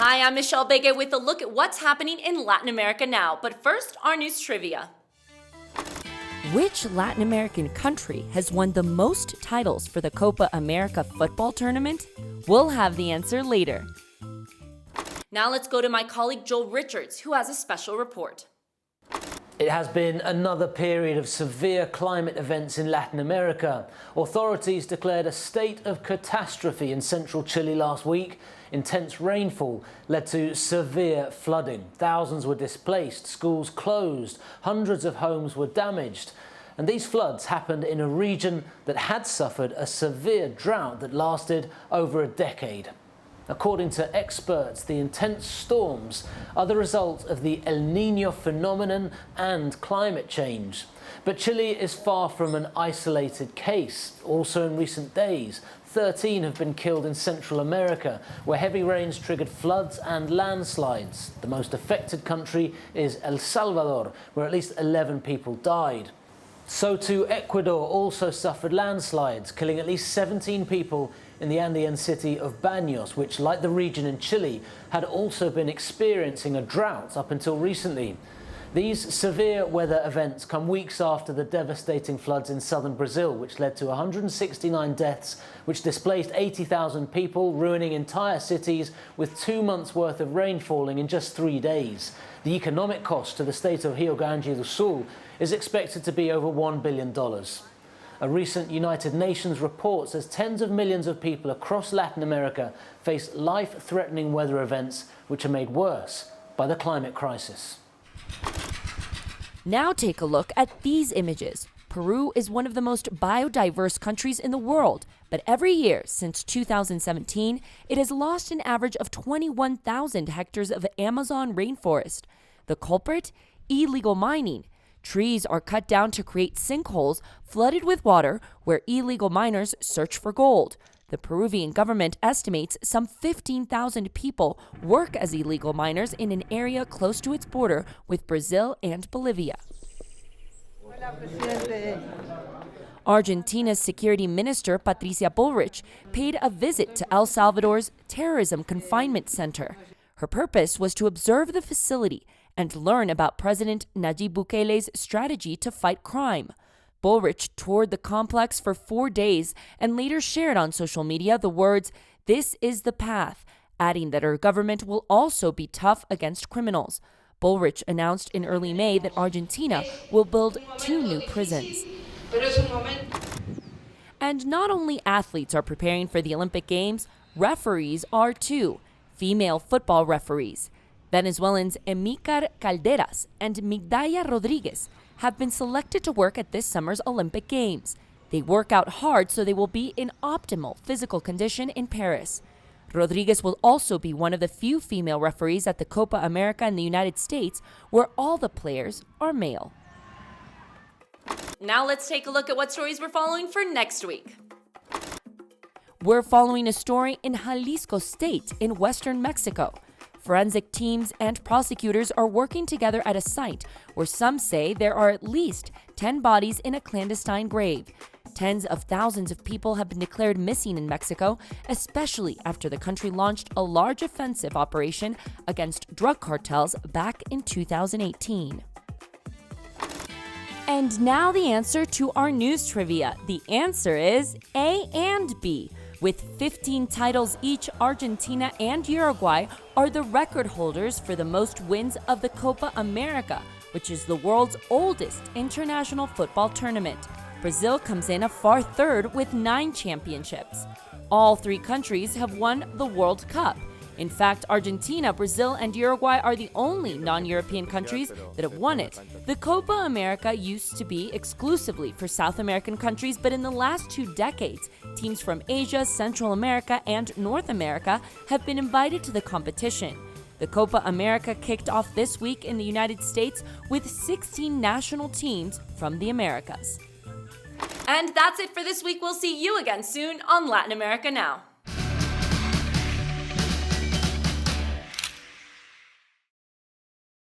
Hi, I'm Michelle Begue with a look at what's happening in Latin America now. But first, our news trivia. Which Latin American country has won the most titles for the Copa America football tournament? We'll have the answer later. Now let's go to my colleague Joel Richards, who has a special report. It has been another period of severe climate events in Latin America. Authorities declared a state of catastrophe in central Chile last week. Intense rainfall led to severe flooding. Thousands were displaced, schools closed, hundreds of homes were damaged. And these floods happened in a region that had suffered a severe drought that lasted over a decade. According to experts, the intense storms are the result of the El Niño phenomenon and climate change. But Chile is far from an isolated case. Also in recent days, 13 have been killed in Central America, where heavy rains triggered floods and landslides. The most affected country is El Salvador, where at least 11 people died. So too, Ecuador also suffered landslides, killing at least 17 people in the Andean city of Baños, which, like the region in Chile, had also been experiencing a drought up until recently. These severe weather events come weeks after the devastating floods in southern Brazil, which led to 169 deaths, which displaced 80,000 people, ruining entire cities with 2 months' worth of rain falling in just 3 days. The economic cost to the state of Rio Grande do Sul is expected to be over $1 billion. A recent United Nations report says tens of millions of people across Latin America face life-threatening weather events which are made worse by the climate crisis. Now take a look at these images. Peru is one of the most biodiverse countries in the world, but every year since 2017, it has lost an average of 21,000 hectares of Amazon rainforest. The culprit? Illegal mining. Trees are cut down to create sinkholes flooded with water where illegal miners search for gold. The Peruvian government estimates some 15,000 people work as illegal miners in an area close to its border with Brazil and Bolivia. Argentina's security minister, Patricia Bullrich, paid a visit to El Salvador's terrorism confinement center. Her purpose was to observe the facility and learn about President Nayib Bukele's strategy to fight crime. Bullrich toured the complex for 4 days and later shared on social media the words, "This is the path," adding that her government will also be tough against criminals. Bullrich announced in early May that Argentina will build 2 new prisons. And not only athletes are preparing for the Olympic Games, referees are too. Female football referees. Venezuelans Emícar Calderas and Migdaya Rodriguez have been selected to work at this summer's Olympic Games. They work out hard so they will be in optimal physical condition in Paris. Rodriguez will also be one of the few female referees at the Copa America in the United States, where all the players are male. Now let's take a look at what stories we're following for next week. We're following a story in Jalisco State in western Mexico. Forensic teams and prosecutors are working together at a site where some say there are at least 10 bodies in a clandestine grave. Tens of thousands of people have been declared missing in Mexico, especially after the country launched a large offensive operation against drug cartels back in 2018. And now the answer to our news trivia. The answer is A and B. With 15 titles each, Argentina and Uruguay are the record holders for the most wins of the Copa America, which is the world's oldest international football tournament. Brazil comes in a far third with 9 championships. All 3 countries have won the World Cup. In fact, Argentina, Brazil, and Uruguay are the only non-European countries that have won it. The Copa America used to be exclusively for South American countries, but in the last 2 decades, teams from Asia, Central America, and North America have been invited to the competition. The Copa America kicked off this week in the United States with 16 national teams from the Americas. And that's it for this week. We'll see you again soon on Latin America Now.